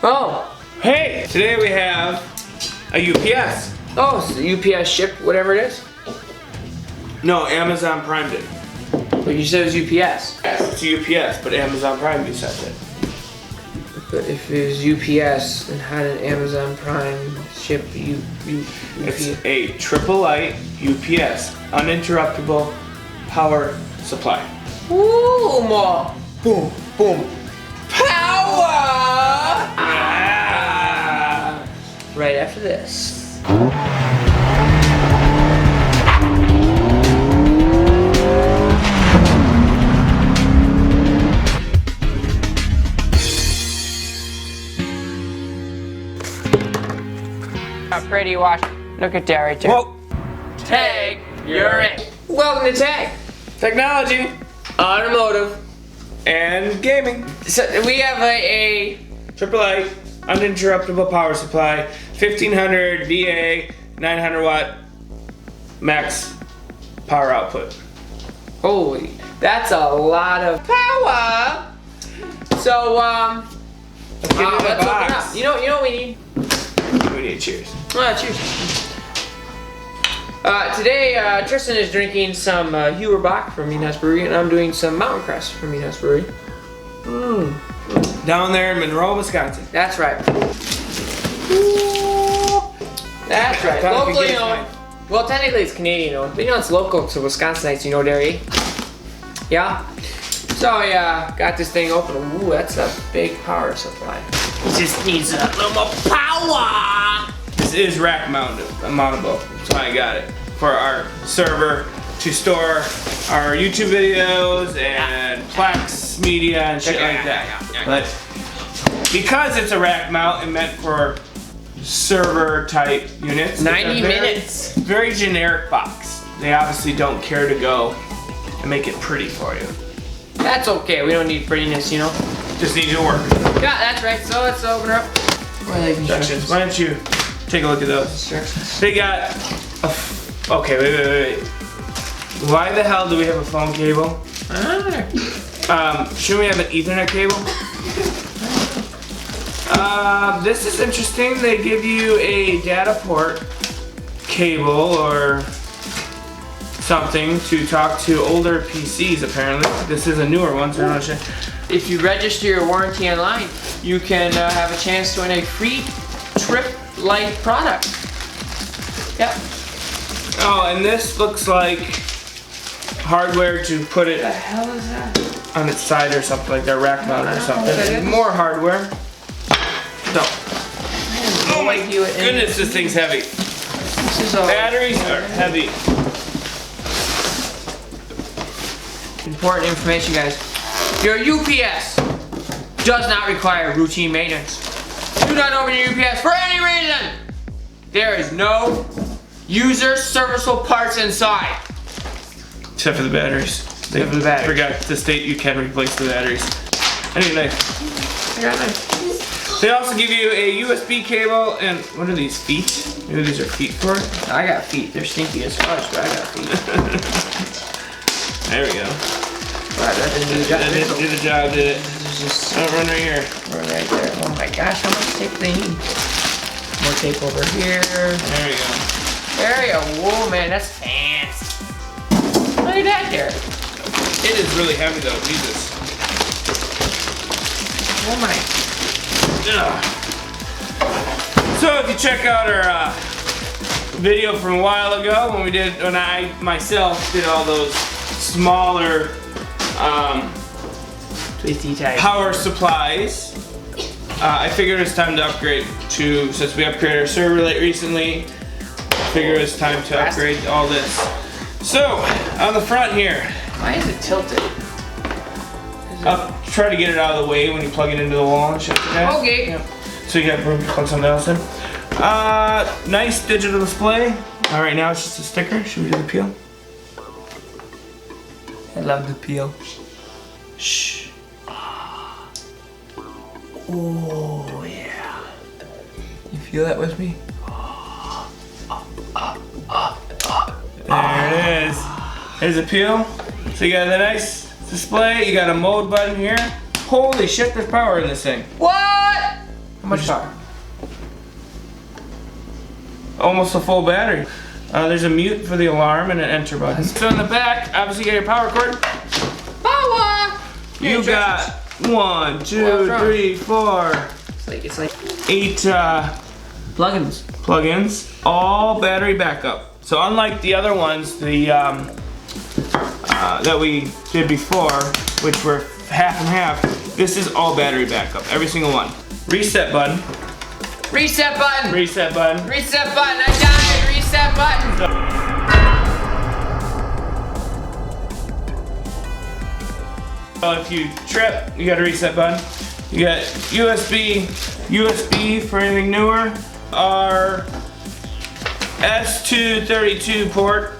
Oh. Hey, today we have a UPS. Oh, so UPS ship, whatever it is? No, Amazon Prime did. But you said it was UPS. Yes, it's a UPS, but Amazon Prime you sent it. But if it was UPS, then how did Amazon Prime ship It's a Tripp Lite UPS, uninterruptible power supply. Ooh, more. Boom, boom. Power! Ah. Right after this. Pretty wash. Look at that right there. Whoa. Tag, you're it. Welcome to Tag. Technology Automotive. and gaming. So we have a Tripp Lite, uninterruptible power supply, 1500 VA, 900 watt max power output. holy, that's a lot of power. So Let's get into the let's open box. up. You know what we need? We need cheers. Cheers. Today, Tristan is drinking some Hewer Bach from Meanhouse Brewery, and I'm doing some Mountain Crest from Meanhouse Brewery. Down there in Monroe, Wisconsin. That's right. That's right. Locally owned. Well, technically it's Canadian owned, but you know it's local to Wisconsinites, you know, Derry. Yeah? So, yeah, got this thing open. Ooh, that's a big power supply. It just needs a little more power. This is rack mountable, so I got it for our server to store our YouTube videos and Plex media and shit like that. But because it's a rack mount and meant for server type units, 90 it's a minutes. very generic box. They obviously don't care to go and make it pretty for you. That's okay, we don't need prettiness, you know? Just need to work. Yeah, that's right, so let's open her up. Where are the Instructions. Why don't you take a look at those? Instructions. They got a okay, wait. Why the hell do we have a phone cable? Shouldn't we have an Ethernet cable? This is interesting. They give you a data port cable or something to talk to older PCs apparently. This is a newer one, so I'm not sure. If you register your warranty online, you can have a chance to win a free Tripp Lite product. Yep. Oh, and this looks like hardware to put it What the hell is that? on its side or something like that, rack mount or something. More hardware. So. Oh my goodness, this thing's heavy. This is all Batteries are heavy. important information, guys. Your UPS does not require routine maintenance. Do not open your UPS for any reason. There is no user serviceable parts inside. Except for the batteries. They Except for the batteries. forgot to state you can replace the batteries. I need a knife. I got a knife. They also give you a USB cable and what are these, feet? Maybe these are feet for it? I got feet. They're stinky as fudge, but I got feet. There we go. Wow, that didn't do the job. That didn't do the job, did it? This is just Oh, run right here. right there. Oh my gosh, how much tape do they need? More tape over here. There we go. There you go. Whoa, man, that's fancy. Look at that there. It is really heavy though, Jesus. Oh my. Ugh. So if you check out our video from a while ago when I myself did all those smaller Twisty type. power supplies, I figured it's time to upgrade to, since we upgraded our server recently, I figured it's time to upgrade all this. So on the front here, Why is it tilted? I'll try to get it out of the way when you plug it into the wall and shit like that. Okay. Yep. So you have room to plug something else in. Nice digital display. All right, now it's just a sticker. Should we do the peel? I love the peel. Shh. Oh yeah. You feel that with me? There it is. Here's a peel. So you got a nice display. You got a mode button here. Holy shit, there's power in this thing. What? How much power? Almost a full battery. There's a mute for the alarm and an enter button. So in the back, obviously you got your power cord. Power! You got 1, 2, 3, 4. It's like 8 plugins. Plugins, all battery backup. So unlike the other ones, the that we did before, which were half and half, this is all battery backup, every single one. Reset button. Reset button. Reset button. Reset button. I died. Reset button. So if you trip, you got a reset button. You got USB for anything newer. Our S232 port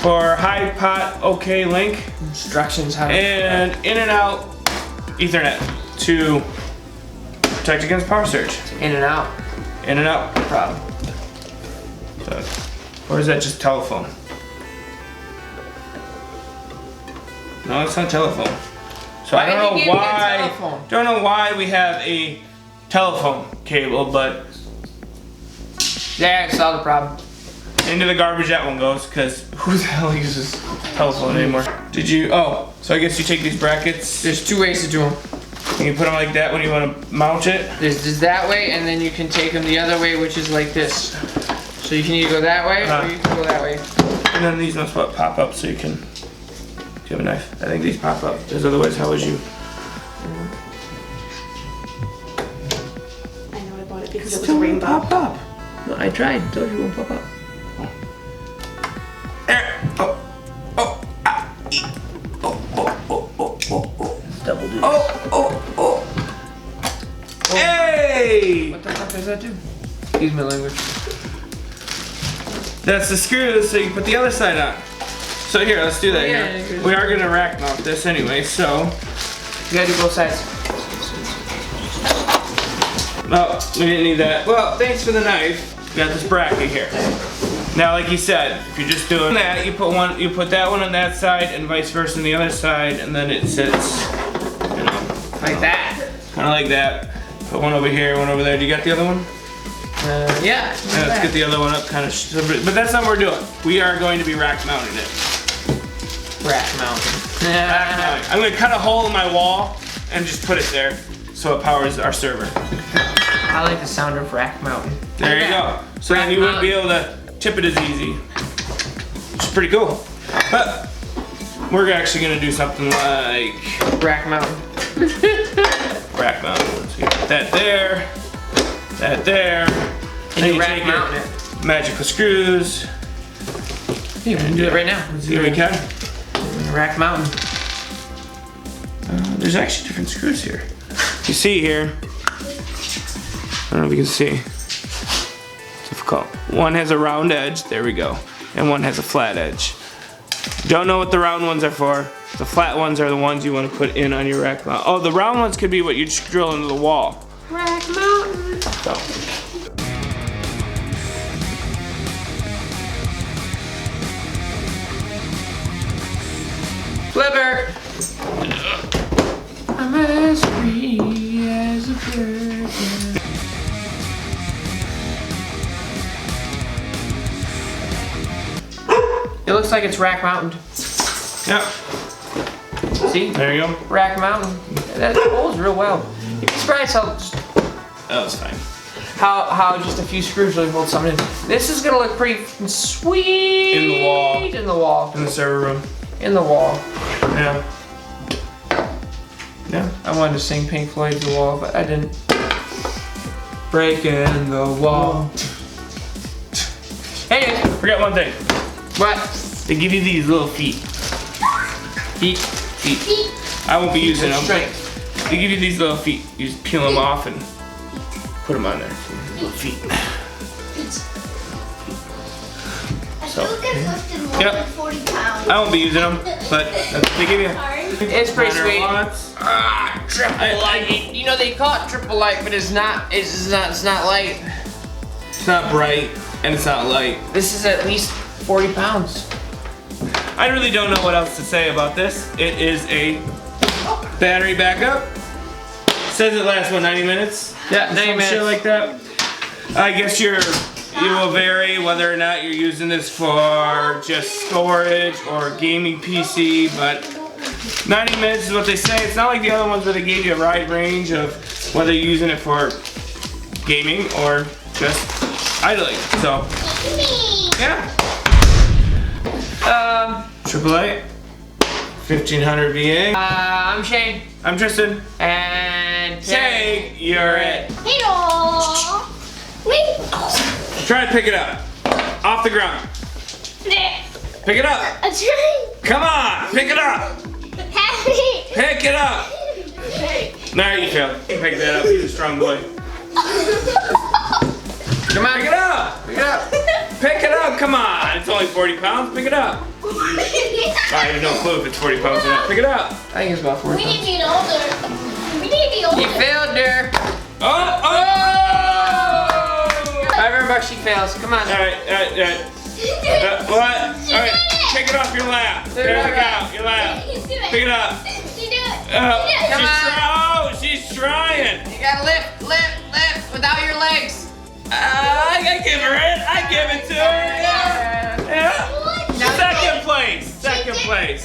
for high pot OK link. Instructions how to. And in and out Ethernet to protect against power surge. In and out. In and out. No problem. So, or is that just telephone? No, it's not telephone. So Why I don't did you know give me a why. telephone? Don't know why we have a telephone cable, but Yeah, I saw the problem. into the garbage that one goes, because who the hell uses telephone anymore? Did you? Oh, so I guess you take these brackets. There's 2 ways to do them. And you put them like that when you want to mount it. There's that way, and then you can take them the other way, which is like this. So you can either go that way, or you can go that way. And then these must pop up so you can. Do you have a knife? I think these pop up, because otherwise, how would you? I know I bought it because it was a rainbow. Pop up. No, I tried. Told you it won't pop up. There. Oh. Oh. Ah. E. Oh. Oh. Oh. Oh. Oh. Oh. Double do. Oh. Oh. Oh. Hey! What the fuck does that do? Excuse my language. That's the screws, so you put the other side on. So here, let's do that. Yeah, Here. We are gonna rack mount this anyway, so. You gotta do both sides. No, we didn't need that. Well, thanks for the knife. We got this bracket here. Now, like you said, if you're just doing that, you put that one on that side and vice versa on the other side, and then it sits, you know, Like that. kind of like that. Put one over here, one over there. Do you got the other one? Yeah. Let's get the other one up, kind of. But that's not what we're doing. We are going to be rack mounting it. Rack mounting. Rack mounting. I'm going to cut a hole in my wall and just put it there so it powers our server. I like the sound of rack mounting. There you go. So then you wouldn't be able to tip it as easy. Which is pretty cool. But we're actually going to do something like Rack mounting. rack mounting. So you put that there, that there. And you rack take mount your it. magical screws. You can do it right now. Here we can. Rack mounting. There's actually different screws here. You see here, I don't know if you can see. It's difficult. One has a round edge, there we go. And one has a flat edge. Don't know what the round ones are for. The flat ones are the ones you want to put in on your rack mount. Oh, the round ones could be what you just drill into the wall. Rack mountain. So. Flipper. I'm as free as a bird. It looks like it's rack mounted. Yep. See? There you go. Rack mountain. That holds real well. You'd be surprised how That was fine. how just a few screws really hold something in. This is gonna look pretty sweet. In the wall. In the wall. In the server room. In the wall. Yeah. Yeah. I wanted to sing Pink Floyd's The Wall, but I didn't. Breaking the wall. Hey, Forget one thing. what? They give you these little feet. Feet. Feet. I won't be using them. Strength. They give you these little feet. You just peel them off and put them on there. Little feet. So, Yep. 40 pounds. I won't be using them, but that's what they give you. It's pretty 100 sweet. watts. Triple light. You know they call it triple light, but it's not. It's not light. It's not bright and it's not light. This is at least 40 pounds. I really don't know what else to say about this. It is a battery backup Says it lasts, what, 90 minutes? Yeah, 90 minutes. Shit like that. I guess you will vary whether or not you're using this for just storage or gaming PC, but 90 minutes is what they say. It's not like the other ones where they gave you a wide range of whether you're using it for gaming or just idling. So, yeah. Tripp Lite 1500VA. I'm Shane. I'm Tristan. And Jake, you're it. Hello. Wait. Try to pick it up. Off the ground. Pick it up. I'm trying. Come on, pick it up. Happy. Pick it up. Nah, you failed. Pick that up. He's a strong boy. Come on, pick it up. Pick it up. Pick it up. Come on. It's only 40 pounds. Pick it up. I have no clue if it's 40 pounds or not. Pick it up. I think it's about 40 We pounds. need to be older. We need to be older. You failed there. Oh! I remember she fails. Come on. Alright. What? Alright. Take it off your lap. There we go. Your lap. Pick it up. She's trying. You gotta lift without your legs. I give her it. I give it to her. Yeah. Second place.